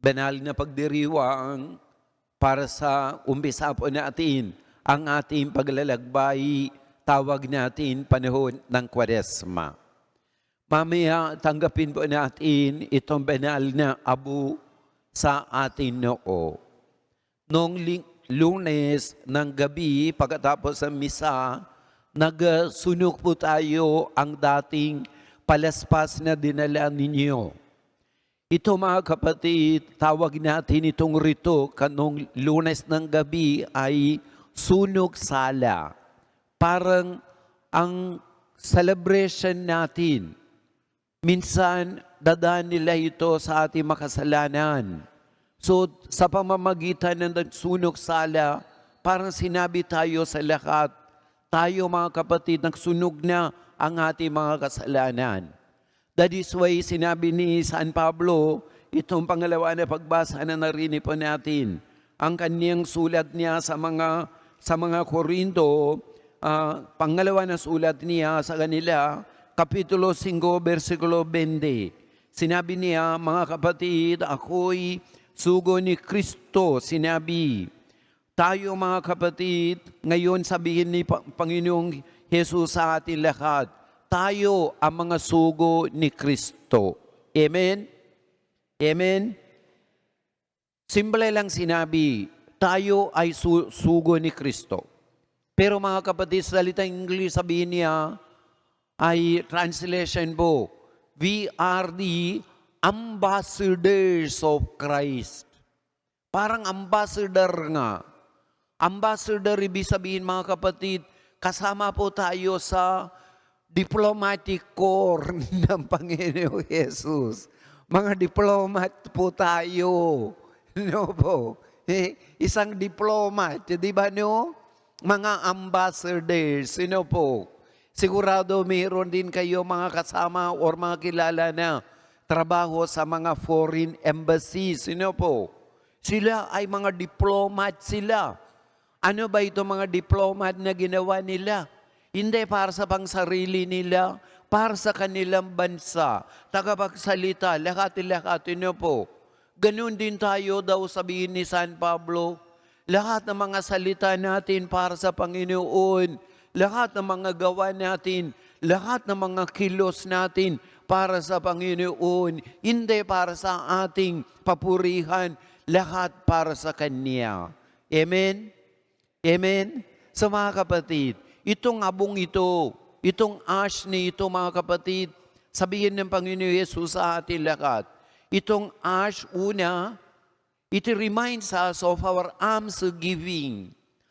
banal na pagdiriwang para sa umpisa po natin ang ating paglalakbay, tawag natin panahon ng Kwaresma. Mamaya tanggapin po natin itong banal na abu sa ating noo. Noong Lunes ng gabi, pagkatapos ng misa, nagsunog po tayo ang dating palaspas na dinala ninyo. Ito mga kapatid, tawag natin itong rito kanong Lunes ng gabi ay sunog sala. Parang ang celebration natin. Minsan, dadaan nila ito sa ating makasalanan. So, sa pamamagitan ng sunog sala, parang sinabi tayo sa lahat, tayo mga kapatid, nagsunog na ang ating mga kasalanan. That is why sinabi ni San Pablo, itong pangalawa na pagbasa na narinig po natin, ang kanyang sulat niya sa mga Korinto, pangalawa na sulat niya sa kanila, Kapitulo 5, versikulo 20. Sinabi niya, mga kapatid, ako'y sugo ni Kristo. Sinabi, tayo mga kapatid, ngayon sabihin ni Panginoong Jesus sa atin lahat, tayo ang mga sugo ni Kristo. Amen? Amen? Simple lang sinabi, tayo ay sugo ni Kristo. Pero mga kapatid, sa salitang English sabihin niya, ay translation po, we are the ambassadors of Christ. Parang ambassador nga. Ambassador, ibig sabihin mga kapatid, kasama po tayo sa diplomatic corps ng Panginoong Jesus. Mga diplomat po tayo. No po? Isang diplomat, di ba no? Mga ambassadors, sino po? Sigurado mayroon din kayo mga kasama or mga kilala na trabaho sa mga foreign embassies. Sino po? Sila ay mga diplomat sila. Ano ba ito mga diplomat na ginawa nila? Hindi para sa pangsarili nila, para sa kanilang bansa. Tagapagsalita, lahat-lahat. Sino po? Ganun din tayo daw sabihin ni San Pablo. Lahat ng mga salita natin para sa Panginoon, lahat ng mga gawa natin, lahat ng mga kilos natin para sa Panginoon, hindi para sa ating papurihan, lahat para sa Kanya. Amen? Amen? So mga kapatid, itong abong ito, itong ash ni ito mga kapatid, sabihin ng Panginoon Yesus sa atin lahat, itong ash una, it reminds us of our alms giving.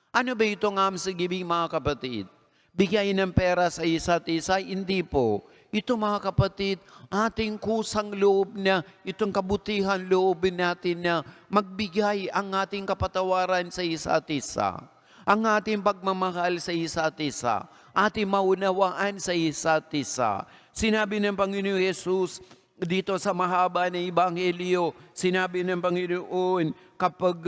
Ano ba itong alms giving mga kapatid? Bigay ng pera sa isa't isa? Hindi po. Ito mga kapatid, ating kusang loob na, itong kabutihan loob natin na magbigay ang ating kapatawaran sa isa't isa. Ang ating pagmamahal sa isa't isa. Ating maunawaan sa isa't isa. Sinabi ng Panginoon Jesus, dito sa mahaba na Ebanghelyo, sinabi ng Panginoon, kapag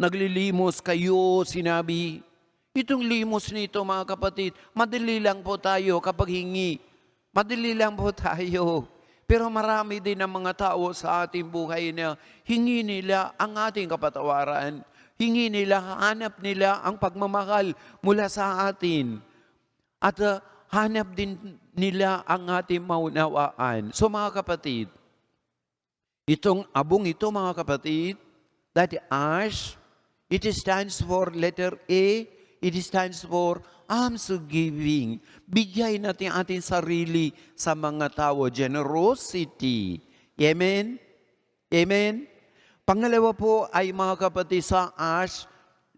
naglilimos kayo, sinabi, itong limos nito mga kapatid, madali lang po tayo kapag hingi. Madali lang po tayo. Pero marami din ang mga tao sa ating buhay na hingi nila ang ating kapatawaran. Hingi nila, hanap nila ang pagmamahal mula sa atin. At hanap din nila ang ating maunawaan. So mga kapatid, itong abong ito mga kapatid, that ash, it stands for letter A, it stands for alms giving. Bigay natin ating sarili sa mga tao, generosity. Amen? Amen? Pangalawa po ay mga kapatid sa ash,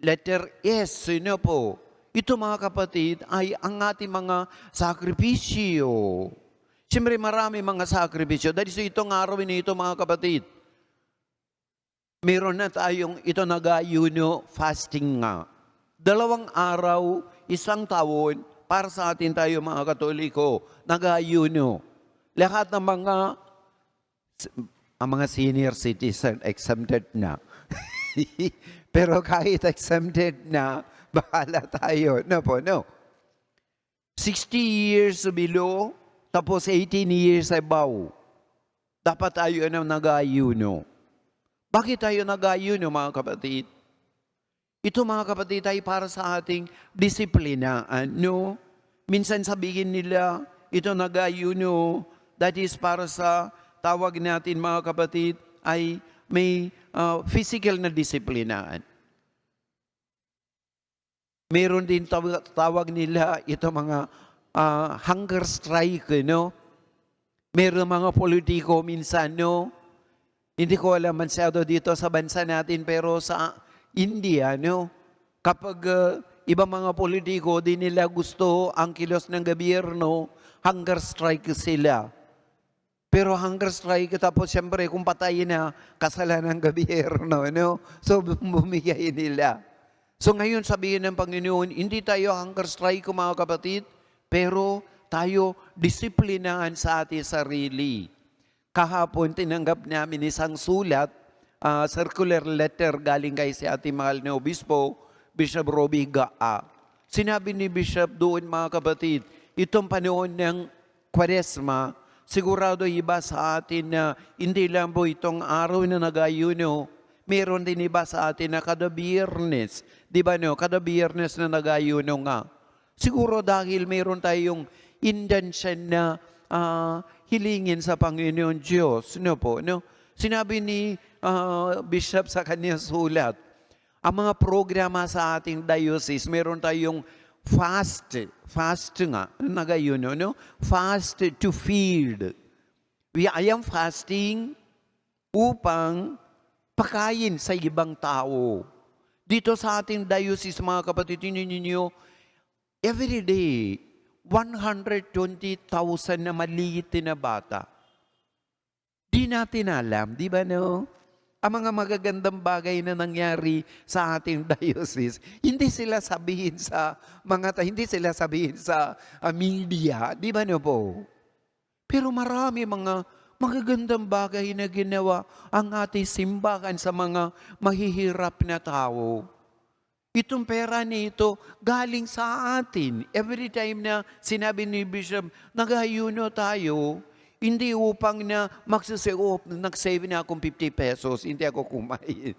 letter S. Sino po? Ito mga kapatid ay ang ating mga sakripisyo. Siyempre marami mga sakripisyo. Dahil sa itong araw na ito mga kapatid, meron na tayong ito nag-ayuno fasting nga. 2 araw, 1 taon, para sa atin tayo mga Katoliko, nag-ayuno. Lahat ng mga senior citizen exempted na. Pero kahit exempted na, bahala tayo. No po, no. 60 years below, tapos 18 years above. Dapat tayo nag-ayuno. Bakit tayo nag-ayuno, mga kapatid? Ito, mga kapatid, ay para sa ating disiplinaan, no? Minsan sabihin nila, ito nag-ayuno, that is para sa tawag natin, mga kapatid, ay may physical na disiplinaan. Meron din tawag nila, ito mga hunger strike, no? Meron mga politiko minsan, no? Hindi ko alam masyado dito sa bansa natin, pero sa India, no? Kapag ibang mga politiko, di nila gusto ang kilos ng gobyerno, hunger strike sila. Pero hunger strike, tapos siyempre kung patayin na, kasalanan ng gobyerno, no? So bumigay nila. So ngayon sabihin ng Panginoon, hindi tayo hunger strike, mga kapatid, pero tayo disiplinahan sa ating sarili. Kahapon, tinanggap namin isang sulat, circular letter galing kay si ating mahal na obispo, Bishop Robbie Gaa. Sinabi ni Bishop doon, mga kapatid, itong panahon ng Kwaresma, sigurado iba sa atin na hindi lang po itong araw na nag-ayuno, meron din iba sa atin na kada Biyernes. Di ba no? Kada Biyernes na nag-ayuno nga. Siguro dahil meron tayong intention na hilingin sa Panginoon Diyos. No po, no? Sinabi ni Bishop sa kanyang sulat, ang mga programa sa ating diocese, meron tayong fast nga, nagayuno, no? Fast to feed. I am fasting upang pakain sa ibang tao. Dito sa ating diocese, mga kapatid, ninyo, every day, 120,000 na maliit na bata. Di natin alam, di ba no? Ang mga magagandang bagay na nangyari sa ating diocese, hindi sila sabihin sa media, di ba no po? Pero marami mga magagandang bagay na ginawa ang ating simbahan sa mga mahihirap na tao. Itong pera nito galing sa atin. Every time na sinabi ni Bishop, nag-ayuno tayo, hindi upang na nag-save na akong 50 pesos, hindi ako kumain.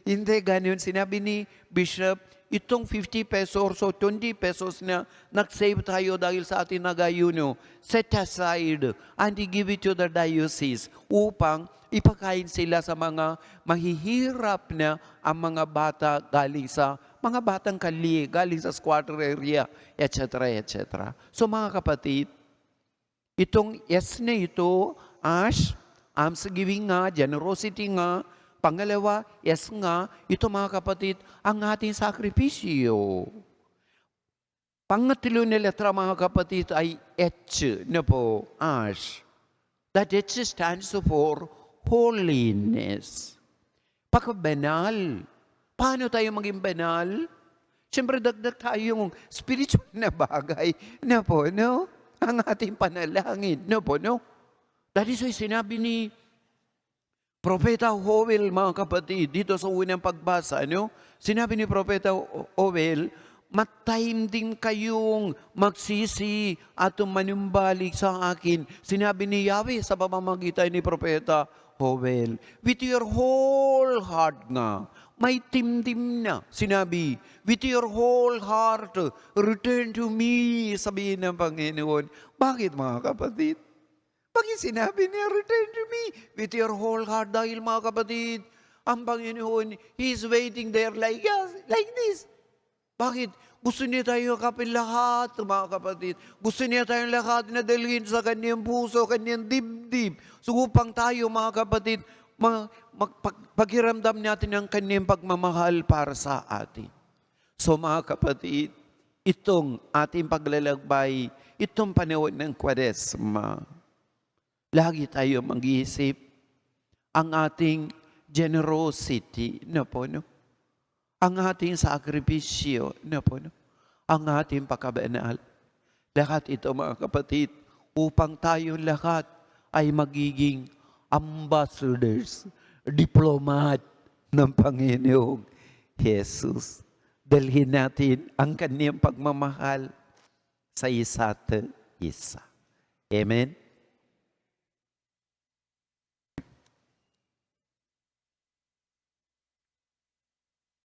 Hindi ganun. Sinabi ni Bishop, itong 50 pesos o 20 pesos na nag-save tayo dahil sa ating nag-ayuno, set aside and give it to the diocese upang ipakain sila sa mga mahihirap na ang mga bata galing sa mga batang kali, galing sa squatter area, etc. etc. So mga kapatid, itong yes na ito, Ash, alms giving nga, generosity nga, pangalawa, yes nga, ito mga kapatid, ang ating sakripisyo. Pangatlo na letra, mga kapatid, ay H na po, Ash. That H stands for holiness. Pagkabanal. Paano tayo maging banal? Siyempre, dagdag tayong spiritual na bagay na po, no? Ang ating panalangin, no po, no? Dahil so sinabi ni Propeta Joel, mga kapatid, dito sa unang pagbasa, no? Sinabi ni Propeta Joel, matime din kayong magsisi at manumbalik sa akin. Sinabi ni Yahweh sa pamamagitan ni Propeta Joel, with your whole heart nga, may timdim na. Sinabi, with your whole heart, return to me, sabihin ng Panginoon. Bakit, mga kapatid? Bakit sinabi niya, return to me with your whole heart? Dahil, mga kapatid, ang Panginoon, He is waiting there like us, like this. Bakit? Gusto niya tayo kapin lahat, mga kapatid. Gusto niya tayong lahat na dalhin sa kanyang puso, kanyang dibdib. So upang tayo, mga kapatid, paghiramdam natin ang kanyang pagmamahal para sa atin. So mga kapatid, itong ating paglalakbay, itong panahon ng Kwaresma, lagi tayo mag-iisip ang ating generosity, no po, no? Ang ating sakripisyo, no po, no? Ang ating pagkabanal. Lahat ito, mga kapatid, upang tayong lahat ay magiging ambassadors, diplomat ng Panginoong Jesus. Dalhin natin ang kanyang pagmamahal sa isa't isa. Amen?